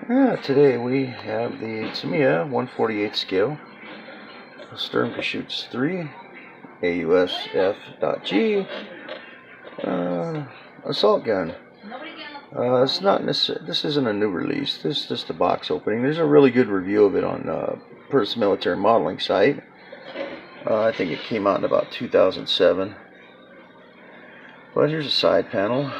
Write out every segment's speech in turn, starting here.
Today we have the Tamiya 148 scale stern shoots 3 ausf.g assault gun. It's not necessarily, this isn't a new release. This is just a box opening. There's a really good review of it on Purse Military Modeling site. I think it came out in about 2007. But here's a side panel.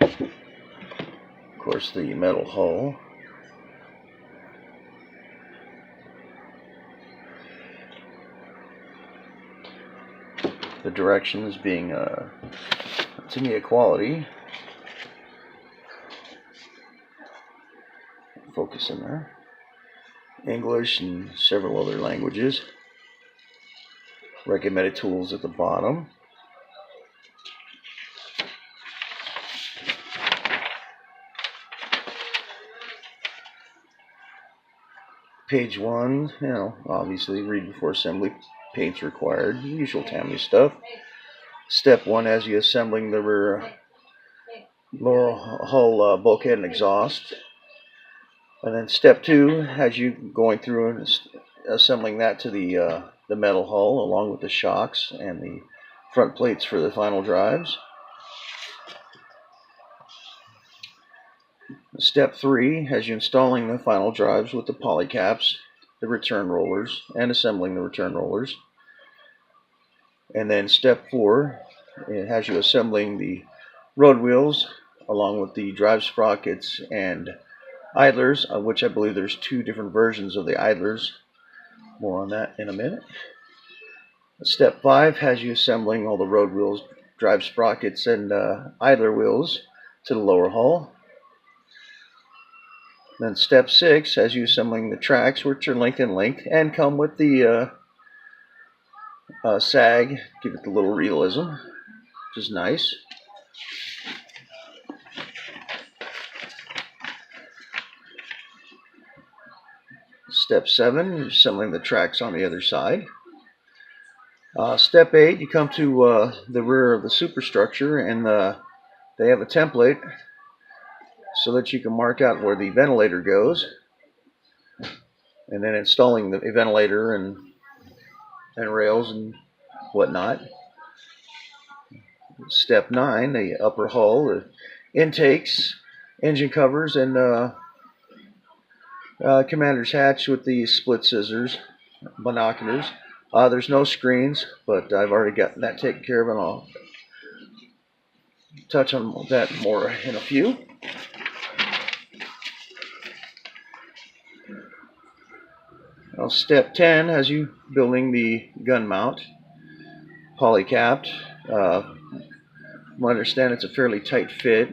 Of course, the metal hull. The directions being Tamiya quality. Focus in there. English and several other languages. Recommended tools at the bottom. Page 1, obviously read before assembly. Paints required, usual Tamiya stuff. Step 1 has you assembling the rear lower hull bulkhead and exhaust. And then step 2 has you going through and assembling that to the metal hull along with the shocks and the front plates for the final drives. Step 3 has you installing the final drives with the poly caps, the return rollers, and assembling the return rollers. And then step 4, it has you assembling the road wheels along with the drive sprockets and idlers, of which I believe there's 2 different versions of the idlers. More on that in a minute. Step 5 has you assembling all the road wheels, drive sprockets, and idler wheels to the lower hull. Then step 6 has you assembling the tracks, which are length and length and come with the sag, give it the little realism, which is nice. Step 7, you're assembling the tracks on the other side. Step 8, you come to the rear of the superstructure, and they have a template so that you can mark out where the ventilator goes, and then installing the ventilator and rails and whatnot. Step 9, the upper hull, the intakes, engine covers, and commander's hatch with the split scissors, binoculars. There's no screens, but I've already gotten that taken care of, and I'll touch on that more in a few. Well, step 10 has you building the gun mount, poly-capped. I understand it's a fairly tight fit.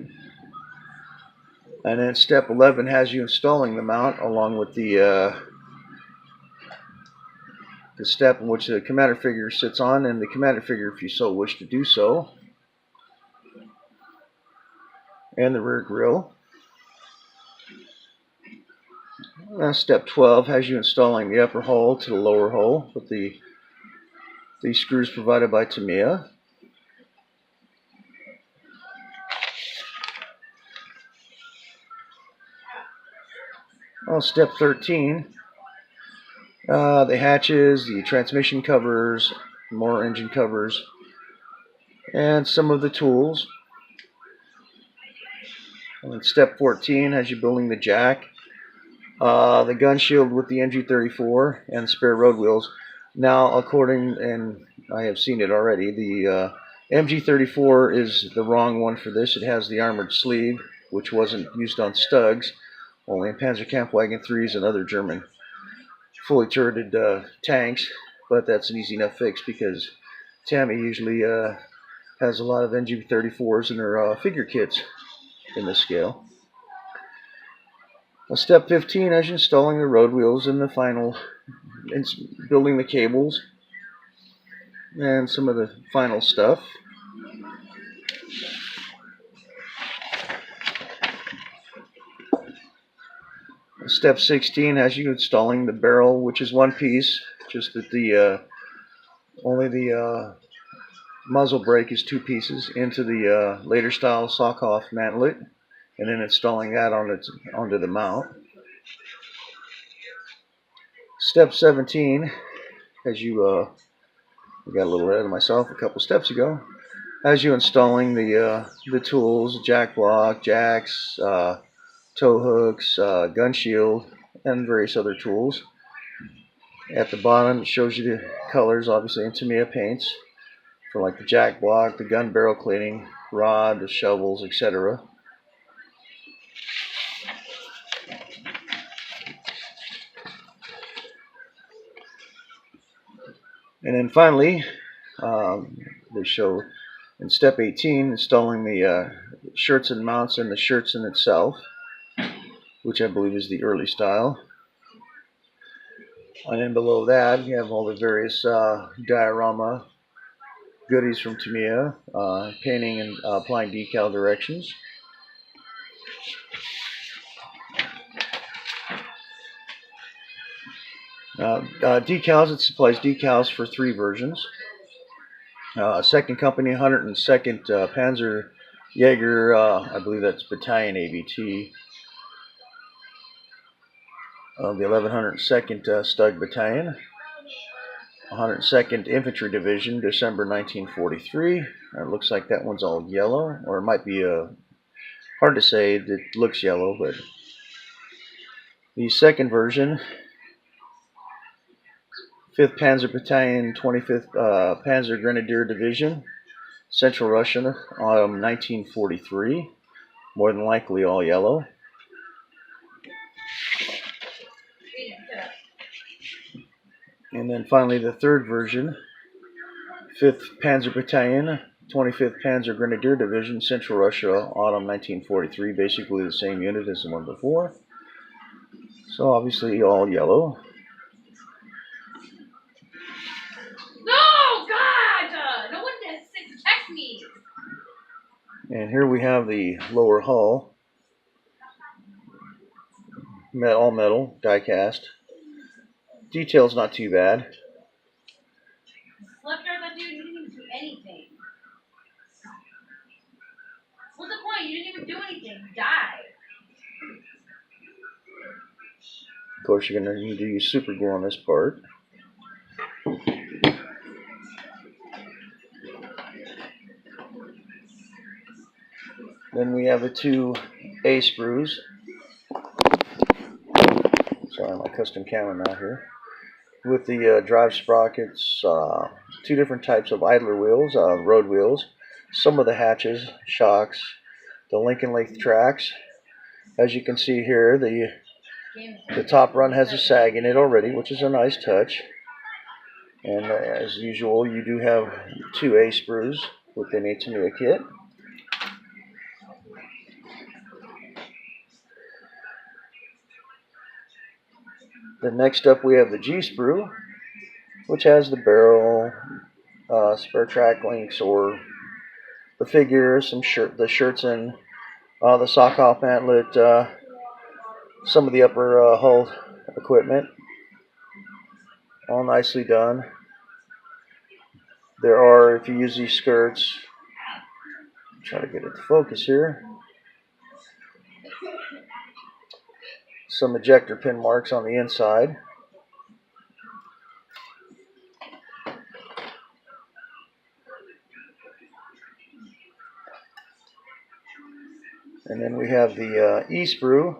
And then step 11 has you installing the mount along with the step in which the commander figure sits on, and the commander figure if you so wish to do so, and the rear grille. Step 12 has you installing the upper hull to the lower hull with the screws provided by Tamiya. Step 13, the hatches, the transmission covers, more engine covers, and some of the tools. And step 14 has you building the jack, the gun shield with the MG34, and spare road wheels. Now, and I have seen it already, the MG34 is the wrong one for this. It has the armored sleeve, which wasn't used on Stugs, only in Panzerkampfwagen 3s and other German fully turreted tanks. But that's an easy enough fix because Tamiya usually has a lot of MG34s in their figure kits in this scale. Step 15 is installing the road wheels and the final building the cables and some of the final stuff. Step 16 has you installing the barrel, which is one piece, just that the only the muzzle brake is 2 pieces into the later style sock-off mantlet, and then installing that onto the mount. Step 17, as you I got a little ahead of myself a couple steps ago. As you installing the tools, jack block, jacks, tow hooks, gun shield, and various other tools. At the bottom, it shows you the colors, obviously, in Tamiya paints for like the jack block, the gun barrel cleaning, rod, the shovels, etc. And then finally, they show in step 18 installing the shirts and mounts and the shirts in itself, which I believe is the early style. And then below that, you have all the various diorama goodies from Tamiya, painting and applying decal directions. Decals, it supplies decals for 3 versions. Second company, 102nd Panzer Jaeger, I believe that's Battalion ABT. The 1102nd Stug Battalion. 102nd Infantry Division, December 1943. It looks like that one's all yellow, or it might be hard to say. It looks yellow, but the second version, 5th Panzer Battalion, 25th Panzer Grenadier Division, Central Russia, autumn 1943. More than likely all yellow. And then finally the third version, 5th Panzer Battalion, 25th Panzer Grenadier Division, Central Russia, autumn 1943. Basically the same unit as the one before. So obviously all yellow. No, God! No one has to protect me. And here we have the lower hull. All metal, die cast. Detail's not too bad. Left guard, that dude, you didn't even do anything. What's the point? You didn't even do anything. You died. Of course, you're going to need to use super glue on this part. Then we have the 2 A sprues. Sorry, my custom camera mount here. With the drive sprockets, 2 different types of idler wheels, road wheels, some of the hatches, shocks, the Lincoln length tracks. As you can see here, the top run has a sag in it already, which is a nice touch. And as usual, you do have 2 A sprues within a Tamiya kit. Then next up we have the G sprue, which has the barrel, spare track links, or the figure, the shirts and the sock-off mantlet, some of the upper hull equipment. All nicely done. There are, if you use these skirts, try to get it to focus here, some ejector pin marks on the inside. And then we have the E sprue.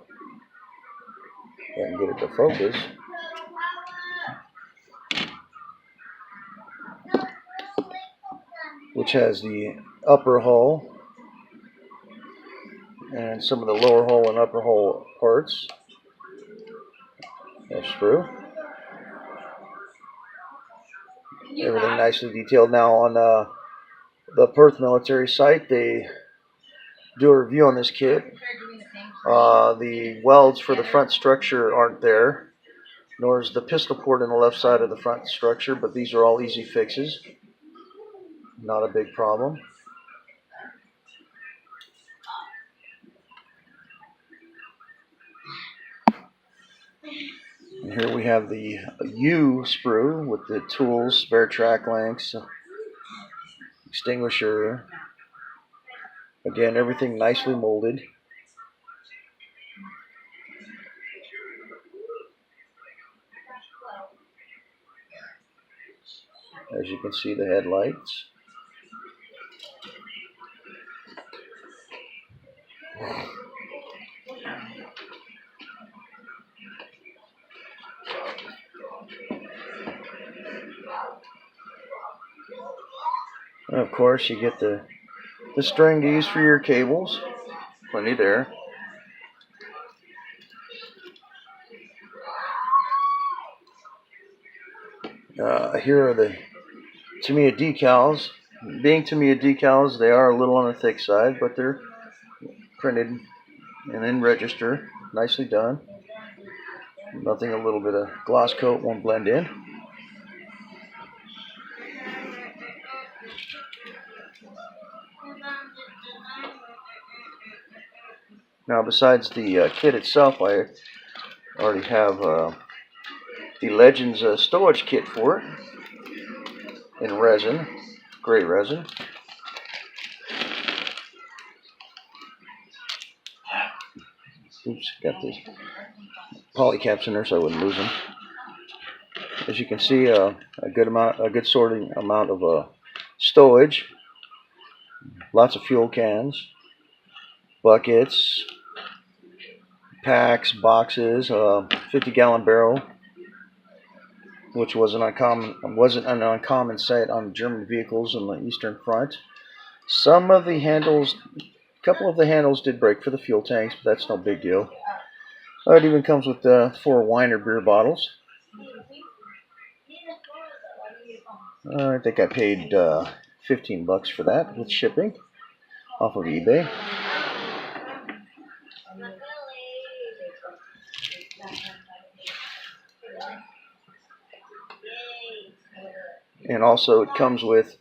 If I can get it to focus. Which has the upper hull and some of the lower hull and upper hull parts. F sprue. Everything nicely detailed. Now on the Perth military site, they do a review on this kit. The welds for the front structure aren't there, nor is the pistol port on the left side of the front structure, but these are all easy fixes. Not a big problem. And here we have the U sprue with the tools, spare track links, extinguisher. Again, everything nicely molded. As you can see, the headlights. And of course, you get the string to use for your cables. Plenty there. Here are the Tamiya decals. Being Tamiya decals, they are a little on the thick side, but they're printed and in register. Nicely done. Nothing a little bit of gloss coat won't blend in. Now, besides the kit itself, I already have the Legends stowage kit for it in resin, gray resin. Oops, got the poly caps in there so I wouldn't lose them. As you can see, a good sorting amount of stowage. Lots of fuel cans, buckets, packs, boxes, 50-gallon barrel, which wasn't an uncommon sight on German vehicles on the Eastern Front. Some of the handles, a couple of the handles did break for the fuel tanks, but that's no big deal. It even comes with 4 wine or beer bottles. I think I paid $15 for that with shipping off of eBay. And also it comes with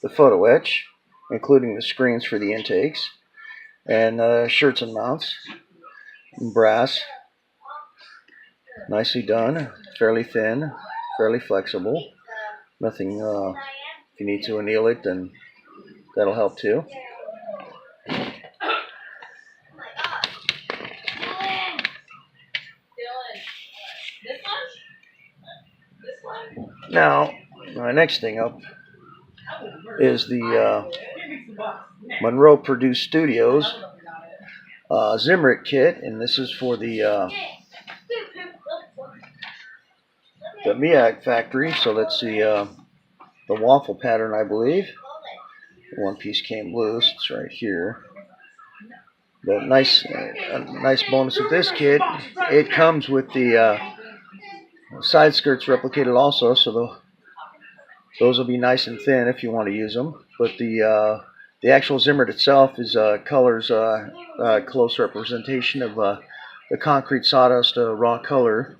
the photo etch, including the screens for the intakes, and shirts and mounts in brass. Nicely done, fairly thin, fairly flexible. Nothing, if you need to anneal it, then that'll help too. Now, my next thing up is the Monroe Produced Studios Zimrit kit, and this is for the Miak factory. So that's the waffle pattern, I believe. One piece came loose. It's right here. The nice bonus of this kit, it comes with the side skirts replicated also, so those will be nice and thin if you want to use them. But the actual Zimrit itself is colors close representation of the concrete sawdust raw color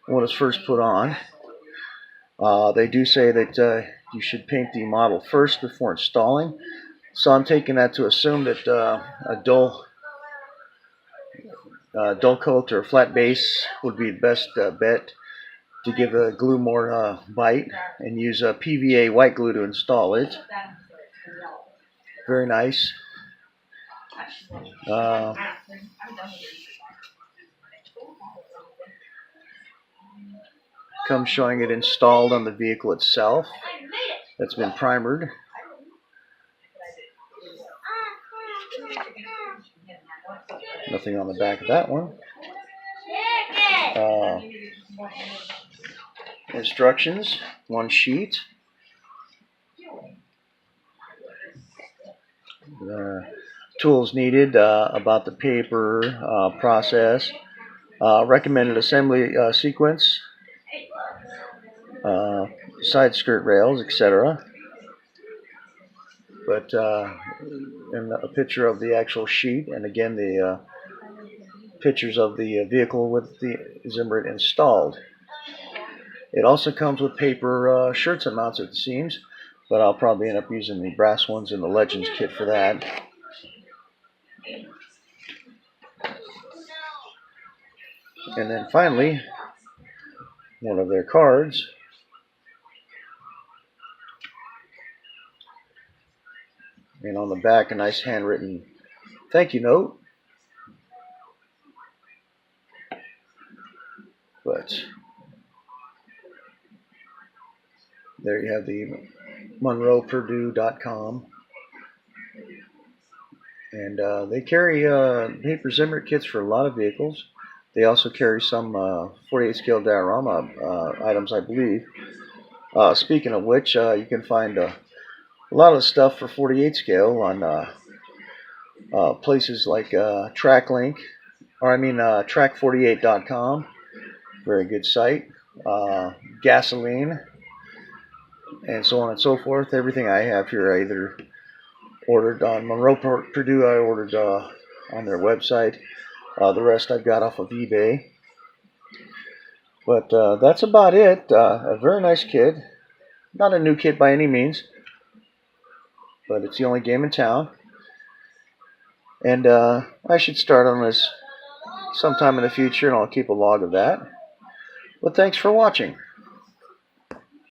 when it was first put on. They do say that you should paint the model first before installing. So I'm taking that to assume that a dull coat or flat base would be the best bet to give the glue more bite, and use a PVA white glue to install it. Very nice. Comes showing it installed on the vehicle itself. That's been primered. Nothing on the back of that one. Instructions, one sheet. Tools needed, about the paper, process, recommended assembly sequence, side skirt rails, etc. But and a picture of the actual sheet, and again the pictures of the vehicle with the Zimrit installed. It also comes with paper shirts and mounts at the seams, but I'll probably end up using the brass ones in the Legends kit for that. And then finally, one of their cards. And on the back, a nice handwritten thank you note. But there you have the monroepurdue.com. And they carry paper Zimmer kits for a lot of vehicles. They also carry some 48 scale diorama items, I believe. Speaking of which, you can find a lot of stuff for 48 scale on places like TrackLink, or I mean track48.com. Very good site. Gasoline, and so on and so forth. Everything I have here I either ordered on Monroe Purdue, I ordered on their website. The rest I've got off of eBay. But that's about it. A very nice kit. Not a new kit by any means, but it's the only game in town. And I should start on this sometime in the future, and I'll keep a log of that. But thanks for watching.